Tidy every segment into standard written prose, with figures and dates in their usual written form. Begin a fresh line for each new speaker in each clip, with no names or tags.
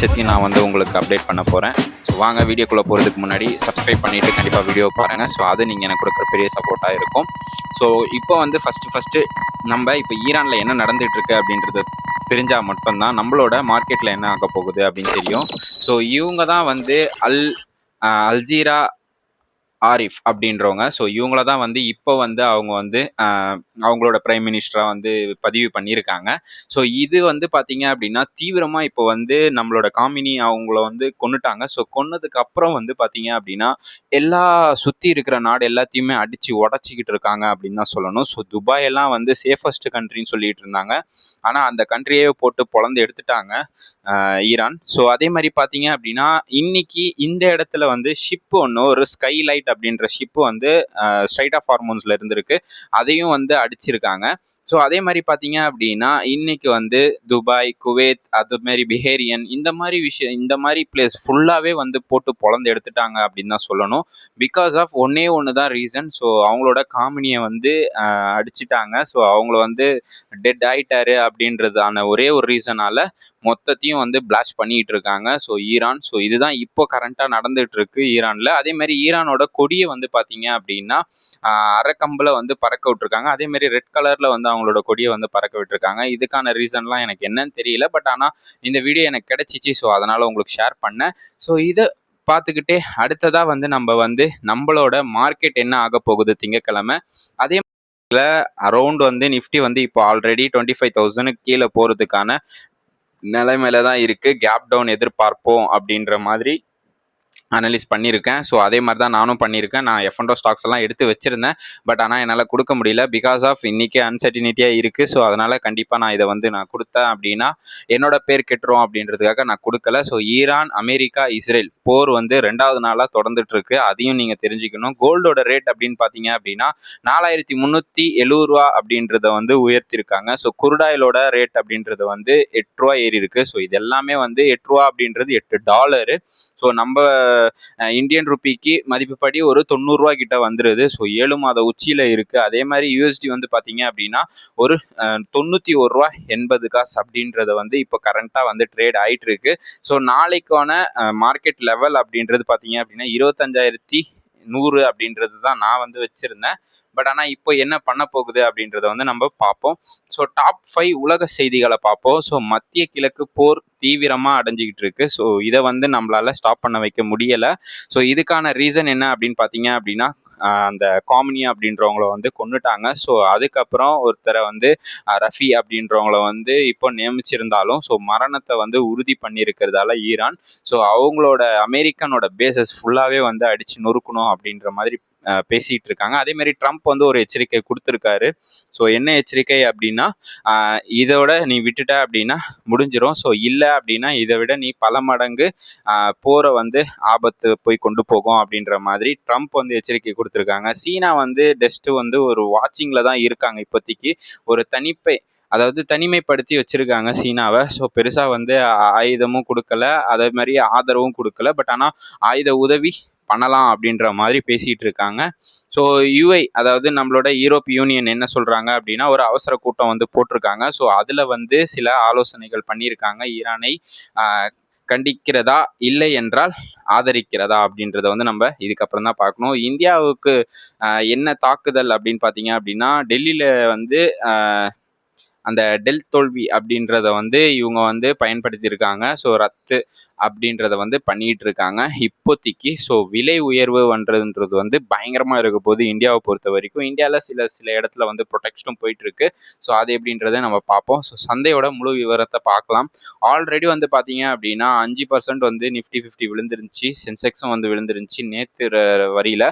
வெளிச்சத்தையும் நான் வந்து உங்களுக்கு அப்டேட் பண்ண போகிறேன். ஸோ வாங்க வீடியோக்குள்ளே போகிறதுக்கு முன்னாடி சப்ஸ்கிரைப் பண்ணிவிட்டு கண்டிப்பாக வீடியோ பாருங்கள். ஸோ அது நீங்கள் எனக்கு கொடுக்குற பெரிய சப்போர்ட்டாக இருக்கும். ஸோ இப்போ வந்து ஃபஸ்ட்டு நம்ம இப்போ ஈரானில் என்ன நடந்துகிட்ருக்கு அப்படின்றது தெரிஞ்சால் மட்டும்தான் நம்மளோட மார்க்கெட்டில் என்ன ஆக போகுது அப்படின்னு தெரியும். ஸோ இவங்க தான் வந்து அல்ஜீரா ஆரிஃப் அப்படின்றவங்க. ஸோ இவங்கள தான் வந்து இப்போ வந்து அவங்க வந்து அவங்களோட பிரைம் மினிஸ்டரா வந்து பதிவு பண்ணியிருக்காங்க. ஸோ இது வந்து பார்த்தீங்க அப்படின்னா தீவிரமாக இப்போ வந்து நம்மளோட காமினி அவங்கள வந்து கொன்னுட்டாங்க. ஸோ கொன்னதுக்கு அப்புறம் வந்து பார்த்தீங்க அப்படின்னா எல்லா சுற்றி இருக்கிற நாடு எல்லாத்தையுமே அடித்து உடச்சிக்கிட்டு இருக்காங்க அப்படின்னு தான் சொல்லணும். ஸோ துபாய் எல்லாம் வந்து சேஃபஸ்ட் கண்ட்ரின்னு சொல்லிட்டு இருந்தாங்க. ஆனால் அந்த கண்ட்ரியே போட்டு பொளந்து எடுத்துட்டாங்க ஈரான். ஸோ அதே மாதிரி பார்த்தீங்க அப்படின்னா இன்னைக்கு இந்த இடத்துல வந்து ஷிப் ஒன்று ஒரு ஸ்கைலைட் அப்படின்ற ஷிப் வந்து ஸ்ட்ரைட் ஆஃப் ஹார்மோன்ஸ்ல இருந்திருக்கு. அதையும் வந்து அடிச்சிருக்காங்க. ஸோ அதே மாதிரி பார்த்தீங்க அப்படின்னா இன்னைக்கு வந்து துபாய், குவைத், அது மாதிரி பிஹேரியன் இந்த மாதிரி பிளேஸ் ஃபுல்லாகவே வந்து போட்டு பொளந்து எடுத்துட்டாங்க அப்படின்னு தான் சொல்லணும். பிகாஸ் ஆஃப் ஒன்று தான் ரீசன். ஸோ அவங்களோட காமினியை வந்து அடிச்சிட்டாங்க. ஸோ அவங்கள வந்து டெட் ஆயிட்டாரு அப்படின்றதான ஒரே ஒரு ரீசனால மொத்தத்தையும் வந்து பிளாஸ்ட் பண்ணிட்டு இருக்காங்க. So Iran. ஸோ இதுதான் இப்போ கரண்டாக நடந்துட்டு இருக்கு ஈரானில். அதே மாதிரி ஈரானோட கொடியை வந்து பார்த்தீங்க அப்படின்னா அரைக்கம்பில் வந்து பறக்க விட்டுருக்காங்க. அதே மாதிரி ரெட் கலரில் வந்து அவங்களோட கொடியை வந்து பறக்க விட்டுருக்காங்க. இதுக்கான ரீசன்லாம் எனக்கு என்னன்னு தெரியல. பட் ஆனால் இந்த வீடியோ எனக்கு கிடைச்சிச்சு. ஸோ அதனால் உங்களுக்கு ஷேர் பண்ணேன். ஸோ இதை பார்த்துக்கிட்டே அடுத்ததாக வந்து நம்ம வந்து நம்மளோட மார்க்கெட் என்ன ஆக போகுது திங்கக்கிழமை. அதே அரௌண்ட் வந்து நிஃப்டி வந்து இப்போ ஆல்ரெடி 25,000 கீழே போகிறதுக்கான நிலைமையில தான் இருக்குது. கேப் டவுன் எதிர்பார்ப்போம் அப்படின்ற மாதிரி அனலைஸ் பண்ணியிருக்கேன். ஸோ அதே மாதிரி தான் நானும் பண்ணியிருக்கேன். நான் F&O ஸ்டாக்ஸ் எல்லாம் எடுத்து வச்சுருந்தேன். பட் ஆனால் என்னால் கொடுக்க முடியல. பிகாஸ் ஆஃப் இன்றைக்கி அன்சர்டினிட்டியாக இருக்குது. ஸோ அதனால் கண்டிப்பாக நான் இதை வந்து நான் கொடுத்தேன் அப்படின்னா என்னோட பேர் கெட்டுரும் அப்படின்றதுக்காக நான் கொடுக்கல. ஸோ ஈரான், அமெரிக்கா, இஸ்ரேல் போர் வந்து 2வது நாளாக தொடர்ந்துட்டுருக்கு. அதையும் நீங்கள் தெரிஞ்சுக்கணும். கோல்டோட ரேட் அப்படின்னு பார்த்தீங்க அப்படின்னா 4,370 அப்படின்றத வந்து உயர்த்திருக்காங்க. ஸோ குருடாயிலோட ரேட் அப்படின்றது வந்து $8 ஏறி இருக்கு. ஸோ இது எல்லாமே வந்து $8 அப்படின்றது $8. ஸோ நம்ம இந்தியன் ருப்பிக்கு மதிப்புப்படி ஒரு 90 ரூபா கிட்ட வந்துருது. ஸோ 7 மாத உச்சியில இருக்கு. அதே மாதிரி யூஎஸ்டி வந்து பார்த்தீங்க அப்படின்னா ஒரு 91 ரூபா 80 காசு அப்படின்றத வந்து இப்போ கரண்டா வந்து ட்ரேட் ஆயிட்டு இருக்கு. ஸோ நாளைக்கான மார்க்கெட் லெவல் அப்படின்றது பார்த்தீங்க அப்படின்னா 25,100 அப்படின்றது தான் நான் வந்து வச்சிருந்தேன். பட் ஆனால் இப்போ என்ன பண்ண போகுது அப்படின்றத வந்து நம்ம பார்ப்போம். ஸோ டாப் 5 உலக செய்திகளை பார்ப்போம். ஸோ மத்திய கிழக்கு போர் தீவிரமாக அடைஞ்சிக்கிட்டு இருக்கு. ஸோ இதை வந்து நம்மளால ஸ்டாப் பண்ண வைக்க முடியலை. ஸோ இதுக்கான ரீசன் என்ன அப்படின்னு பார்த்தீங்க அப்படின்னா அந்த காமினி அப்படின்றவங்கள வந்து கொன்னுட்டாங்க. ஸோ அதுக்கப்புறம் ஒருத்தரை வந்து ரஃபி அப்படின்றவங்கள வந்து இப்போ நியமிச்சிருந்தாலும் ஸோ மரணத்தை வந்து உறுதி பண்ணியிருக்கிறதால ஈரான் ஸோ அவங்களோட அமெரிக்கனோட பேசஸ் ஃபுல்லாகவே வந்து அடித்து நொறுக்கணும் அப்படின்ற மாதிரி பேசிகிட்டு இருக்காங்க. அதே மாதிரி ட்ரம்ப் வந்து ஒரு எச்சரிக்கை கொடுத்துருக்காரு. ஸோ என்ன எச்சரிக்கை அப்படின்னா இதோட நீ விட்டுட்ட அப்படின்னா முடிஞ்சிடும். ஸோ இல்லை அப்படின்னா இதை விட நீ பல மடங்கு போரை வந்து ஆபத்து போய் கொண்டு போகும் அப்படின்ற மாதிரி ட்ரம்ப் வந்து எச்சரிக்கை கொடுத்துருக்காங்க. சீனா வந்து ஜஸ்ட் வந்து ஒரு வாட்சிங்கில் தான் இருக்காங்க இப்போதைக்கு. ஒரு அதாவது தனிமைப்படுத்தி வச்சிருக்காங்க சீனாவை. ஸோ பெருசாக வந்து ஆயுதமும் கொடுக்கல, அதே மாதிரி ஆதரவும் கொடுக்கல. பட் ஆனால் ஆயுத உதவி பண்ணலாம் அப்படின்ற மாதிரி பேசிகிட்டு இருக்காங்க. ஸோ அதாவது நம்மளோட யூரோப் யூனியன் என்ன சொல்கிறாங்க அப்படின்னா ஒரு அவசர கூட்டம் வந்து போட்டிருக்காங்க. ஸோ அதில் வந்து சில ஆலோசனைகள் பண்ணியிருக்காங்க. ஈரானை கண்டிக்கிறதா இல்லை என்றால் ஆதரிக்கிறதா அப்படின்றத வந்து நம்ம இதுக்கப்புறம் தான் பார்க்கணும். இந்தியாவுக்கு என்ன தாக்குதல் அப்படின்னு பார்த்தீங்க அப்படின்னா டெல்லியில் வந்து அந்த டெல் தோல்வி அப்படின்றத வந்து இவங்க வந்து பயன்படுத்தியிருக்காங்க. ஸோ ரத்து அப்படின்றத வந்து பண்ணிட்டு இருக்காங்க இப்போதைக்கு. ஸோ விலை உயர்வு பண்ணுறதுன்றது வந்து பயங்கரமாக இருக்க போது இந்தியாவை பொறுத்த வரைக்கும். இந்தியாவில் சில இடத்துல வந்து ப்ரொடெக்ஷனும் போயிட்டு இருக்கு. ஸோ அது எப்படின்றத நம்ம பார்ப்போம். ஸோ சந்தையோட முழு விவரத்தை பார்க்கலாம். ஆல்ரெடி வந்து பார்த்தீங்க அப்படின்னா 5% வந்து நிஃப்டி 50 விழுந்துருந்துச்சு. சென்செக்ஸும் வந்து விழுந்துருந்துச்சு நேற்று வரியில.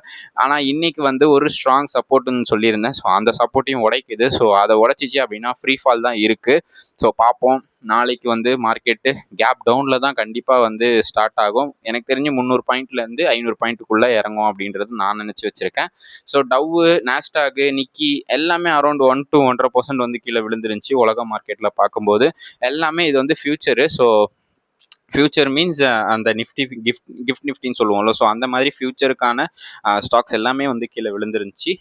ஆனால் இன்னைக்கு வந்து ஒரு ஸ்ட்ராங் சப்போர்ட்டுன்னு சொல்லியிருந்தேன். ஸோ அந்த சப்போர்ட்டையும் உடைக்குது. ஸோ அதை உடைச்சிச்சு அப்படின்னா ஃப்ரீ ஃபால் தான் இருக்கு. ஸோ பார்ப்போம். நாளைக்கு வந்து மார்க்கெட்டு கேப் டவுனில் தான் கண்டிப்பாக வந்து ஸ்டார்ட் ஆகும். எனக்கு தெரிஞ்சு 300 பாயிண்ட்லேருந்து 500 பாயிண்ட்டுக்குள்ளே இறங்கும் அப்படின்றது நான் நினச்சி வச்சுருக்கேன். ஸோ டவ்வு, நாஸ்டாக்கு, நிக்கி எல்லாமே அரௌண்ட் 1 to 1.5% வந்து கீழே விழுந்துருந்துச்சு உலக மார்க்கெட்டில் பார்க்கும்போது. எல்லாமே இது வந்து ஃபியூச்சரு. ஸோ ஃபியூச்சர் மீன்ஸ் அந்த நிஃப்டி கிஃப்ட் நிஃப்டின்னு சொல்லுவோம்ல. ஸோ அந்த மாதிரி ஃபியூச்சருக்கான ஸ்டாக்ஸ் எல்லாமே வந்து கீழே விழுந்துருந்துச்சு.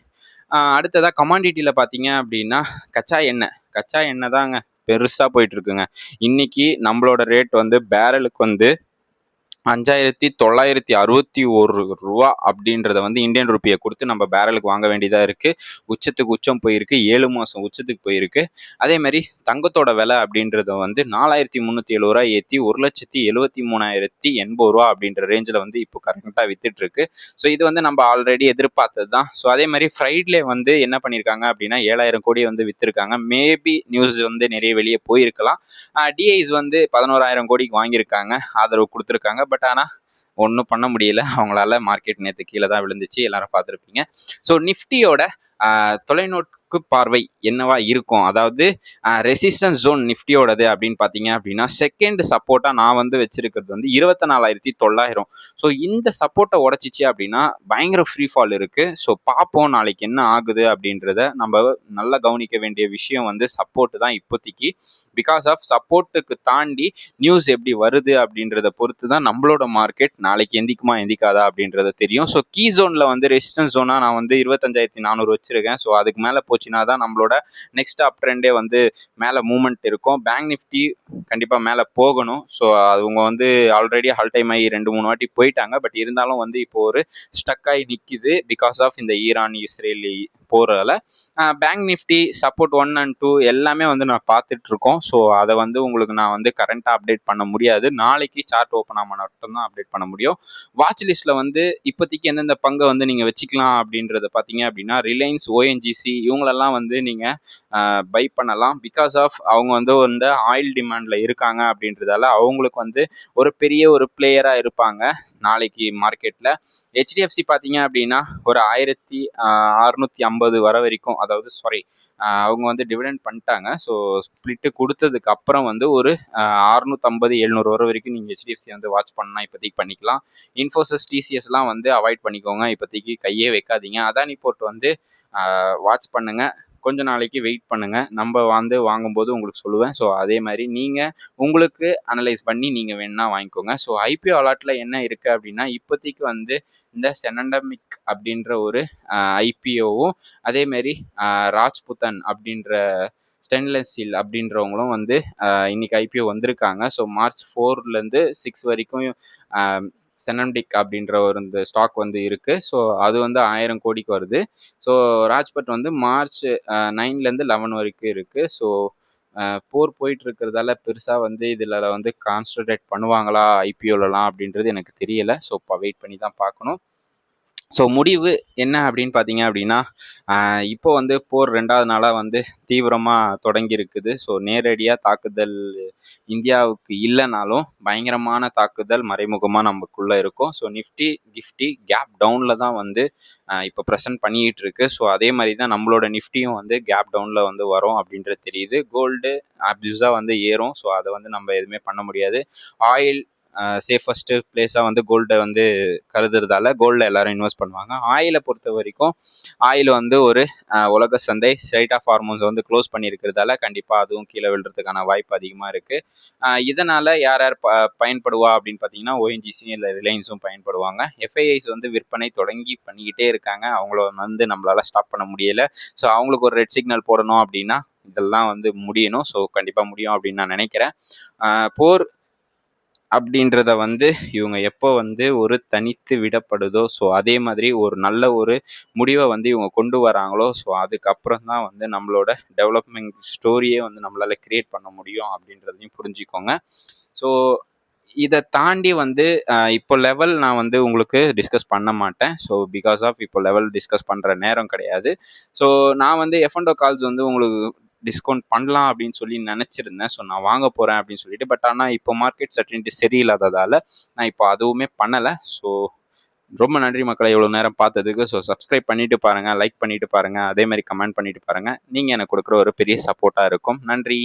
அடுத்ததாக கமாண்டிட்டியில் பார்த்தீங்க அப்படின்னா கச்சா எண்ணெய் தாங்க பெருசாக போயிட்டு இருக்குங்க. இன்னைக்கு நம்மளோட ரேட் வந்து பேரலுக்கு வந்து ₹5,961 அப்படின்றத வந்து இந்தியன் ருப்பியை கொடுத்து நம்ம பேரலுக்கு வாங்க வேண்டியதாக இருக்குது. உச்சத்துக்கு உச்சம் போயிருக்கு, 7 மாதம் உச்சத்துக்கு போயிருக்கு. அதே மாதிரி தங்கத்தோட விலை அப்படின்றத வந்து ₹4,370 ஏற்றி ₹1,73,080 அப்படின்ற ரேஞ்சில் வந்து இப்போ கரெக்டாக வித்துட்டு இருக்கு. ஸோ இது வந்து நம்ம ஆல்ரெடி எதிர்பார்த்தது தான். ஸோ அதே மாதிரி ஃப்ரைடே வந்து என்ன பண்ணியிருக்காங்க அப்படின்னா 7,000 கோடி வந்து வித்துருக்காங்க. மேபி நியூஸ் வந்து நிறைய வெளியே போயிருக்கலாம். டிஐஸ் வந்து 11,000 கோடிக்கு வாங்கியிருக்காங்க, ஆதரவு கொடுத்துருக்காங்க. பட் ஆனால் ஒன்றும் பண்ண முடியல அவங்களால. மார்க்கெட் நேற்று கீழே தான் விழுந்துச்சு, எல்லாரும் பார்த்துருப்பீங்க. ஸோ நிஃப்டியோட தொலைநோக்கு பார்வை என்னவா இருக்கும், அதாவது ரெசிஸ்டன்ஸ் ஜோன் நிஃப்டியோடது அப்படின்னு பார்த்தீங்க அப்படின்னா செகண்ட் சப்போர்ட்டாக நான் வந்து வச்சிருக்கிறது வந்து 24,900. ஸோ இந்த சப்போர்ட்டை உடச்சிச்சு அப்படின்னா பயங்கர ஃப்ரீ ஃபால் இருக்குது. ஸோ பார்ப்போம் நாளைக்கு என்ன ஆகுது அப்படின்றத. நம்ம நல்லா கவனிக்க வேண்டிய விஷயம் வந்து சப்போர்ட்டு தான் இப்போதைக்கு. பிகாஸ் ஆஃப் சப்போர்ட்டுக்கு தாண்டி நியூஸ் எப்படி வருது அப்படின்றத பொறுத்து தான் நம்மளோட மார்க்கெட் நாளைக்கு எந்திக்குமா எந்திக்காதா அப்படின்றத தெரியும். ஸோ கீ ஜோனில் வந்து ரெசிஸ்டன்ஸ் ஜோனாக நான் வந்து 25,400 வச்சுருக்கேன். ஸோ அதுக்கு மேலே போச்சுன்னா தான் நம்மளோட நெக்ஸ்ட் அப் ட்ரெண்டே வந்து மேலே மூவ்மெண்ட் இருக்கும். பேங்க் நிஃப்டி கண்டிப்பாக மேலே போகணும். ஸோ அவங்க வந்து ஆல்ரெடி ஆல் டைம் ஆகி 2-3 வாட்டி போயிட்டாங்க. பட் இருந்தாலும் வந்து இப்போ ஒரு ஸ்டக் ஆகி நிற்கிது பிகாஸ் ஆஃப் இந்த ஈரான் இஸ்ரேல் போகிறதால. பேங்க் நிஃப்டி சப்போர்ட் 1 and 2 எல்லாமே வந்து நான் பார்த்துட்டு இருக்கோம். ஸோ அதை வந்து உங்களுக்கு நான் வந்து கரண்ட்டாக அப்டேட் பண்ண முடியாது. நாளைக்கு சார்ட் ஓப்பன் ஆக மட்டும்தான் அப்டேட் பண்ண முடியும். வாட்ச் லிஸ்ட்டில் வந்து இப்போதைக்கு எந்தெந்த பங்கை வந்து நீங்கள் வச்சுக்கலாம் அப்படின்றத பார்த்தீங்க அப்படின்னா ரிலையன்ஸ், ஓஎன்ஜிசி இவங்களெல்லாம் வந்து நீங்கள் பை பண்ணலாம். பிகாஸ் ஆஃப் அவங்க வந்து இந்த ஆயில் டிமாண்டில் இருக்காங்க அப்படின்றதால அவங்களுக்கு வந்து ஒரு பெரிய ஒரு பிளேயராக இருப்பாங்க நாளைக்கு மார்க்கெட்டில். ஹெச்டிஎஃப்சி பார்த்தீங்க அப்படின்னா ஒரு 1,650 வர வரைக்கும், அதாவது அவங்க வந்து டிவிடெண்ட் பண்ணிட்டாங்க. ஸோ ஸ்பிளிட்டு கொடுத்ததுக்கு அப்புறம் வந்து ஒரு 650-700 வர வரைக்கும் நீங்கள் ஹெச்டிஎஃப்சி வந்து வாட்ச் பண்ணால் இப்போதைக்கு பண்ணிக்கலாம். இன்ஃபோசிஸ், டிசிஎஸ்லாம் வந்து அவாய்ட் பண்ணிக்கோங்க, இப்போதைக்கு கையே வைக்காதீங்க. அதானி போர்ட் வந்து வாட்ச் பண்ணுங்கள், கொஞ்ச நாளைக்கு வெயிட் பண்ணுங்கள், நம்ம வந்து வாங்கும்போது உங்களுக்கு சொல்லுவேன். ஸோ அதே மாதிரி நீங்கள் உங்களுக்கு அனலைஸ் பண்ணி நீங்கள் வேணுன்னா வாங்கிக்கோங்க. ஸோ ஐபிஓ அலாட்டில் என்ன இருக்குது அப்படின்னா இப்போதைக்கு வந்து இந்த செனண்டமிக் அப்படின்ற ஒரு ஐபிஓவும் அதேமாரி ராஜ்புத்தன் அப்படின்ற ஸ்டெயின்லெஸ் ஸ்டீல் அப்படின்றவங்களும் வந்து இன்னைக்கு ஐபிஓ வந்திருக்காங்க. ஸோ March 4லேருந்து 6 வரைக்கும் செனண்டிக் அப்படின்ற ஒரு இந்த ஸ்டாக் வந்து இருக்குது. ஸோ அது வந்து 1000 கோடிக்கு வருது. ஸோ ராஜ்பட் வந்து March 9லேருந்து 11 வரைக்கும் இருக்குது. ஸோ போர் போயிட்டு இருக்கிறதால பெருசாக வந்து இதில் வந்து கான்சன்ட்ரேட் பண்ணுவாங்களா ஐபிஓலலாம் அப்படின்றது எனக்கு தெரியலை. ஸோ இப்போ வெயிட் பண்ணி தான் பார்க்கணும். ஸோ முடிவு என்ன அப்படின்னு பார்த்தீங்க அப்படின்னா இப்போ வந்து போர் 2வது நாளாக வந்து தீவிரமாக தொடங்கி இருக்குது. ஸோ நேரடியாக தாக்குதல் இந்தியாவுக்கு இல்லைனாலும் பயங்கரமான தாக்குதல் மறைமுகமாக நமக்குள்ளே இருக்கும். ஸோ நிஃப்டி கிஃப்டி கேப் டவுனில் தான் வந்து இப்போ ப்ரெசென்ட் பண்ணிக்கிட்டு இருக்கு. ஸோ அதே மாதிரி தான் நம்மளோட நிஃப்டியும் வந்து கேப் டவுனில் வந்து வரும் அப்படின்றது தெரியுது. கோல்டு அப்யூஸாக வந்து ஏறும். ஸோ அதை வந்து நம்ம எதுவுமே பண்ண முடியாது. ஆயில் சேஃபஸ்ட்டு பிளேஸாக வந்து கோல்டை வந்து கருதுறதால கோல்டில் எல்லாரும் இன்வெஸ்ட் பண்ணுவாங்க. ஆயிலை பொறுத்த வரைக்கும் ஆயில் வந்து ஒரு உலக சந்தை ஸ்ட்ரைட் ஆஃப் ஹார்மோன்ஸ் வந்து க்ளோஸ் பண்ணியிருக்கிறதால கண்டிப்பாக அதுவும் கீழே விழுறதுக்கான வாய்ப்பு அதிகமாக இருக்குது. இதனால் யார் யார் பயன்படுவா அப்படின்னு பார்த்தீங்கன்னா ஓஎன்ஜிசி இல்லை ரிலையன்ஸும் பயன்படுவாங்க. எஃப்ஐஐஸ் வந்து விற்பனை தொடங்கி பண்ணிக்கிட்டே இருக்காங்க, அவங்கள வந்து நம்மளால் ஸ்டாப் பண்ண முடியலை. ஸோ அவங்களுக்கு ஒரு ரெட் சிக்னல் போடணும் அப்படின்னா இதெல்லாம் வந்து முடியணும். ஸோ கண்டிப்பாக முடியும் அப்படின்னு நான் நினைக்கிறேன். போர் அப்படின்றத வந்து இவங்க எப்போ வந்து ஒரு தனித்து விடப்படுதோ ஸோ அதே மாதிரி ஒரு நல்ல ஒரு முடிவை வந்து இவங்க கொண்டு வராங்களோ ஸோ அதுக்கப்புறம் தான் வந்து நம்மளோட டெவலப்மெண்ட் ஸ்டோரியே வந்து நம்மளால் கிரியேட் பண்ண முடியும் அப்படின்றதையும் புரிஞ்சுக்கோங்க. ஸோ இதை தாண்டி வந்து இப்போ லெவல் நான் வந்து உங்களுக்கு டிஸ்கஸ் பண்ண மாட்டேன். ஸோ பிகாஸ் ஆஃப் இப்போ லெவல் டிஸ்கஸ் பண்ணுற நேரம் கிடையாது. ஸோ நான் வந்து எஃப்என்டோ கால்ஸ் வந்து உங்களுக்கு டிஸ்கவுண்ட் பண்ணலாம் அப்படின்னு சொல்லி நினச்சிருந்தேன். ஸோ நான் வாங்க போகிறேன் அப்படின்னு சொல்லிட்டு. பட் ஆனால் இப்போ மார்க்கெட் சர்டினிட்டி சரியில்லாததால் நான் இப்போ அதுவுமே பண்ணலை. ஸோ ரொம்ப நன்றி மக்களை இவ்வளோ நேரம் பார்த்ததுக்கு. ஸோ சப்ஸ்கிரைப் பண்ணிவிட்டு பாருங்கள், லைக் பண்ணிவிட்டு பாருங்கள், அதே மாதிரி கமெண்ட் பண்ணிவிட்டு பாருங்கள். நீங்கள் எனக்கு கொடுக்குற ஒரு பெரிய சப்போர்ட்டாக இருக்கும். நன்றி.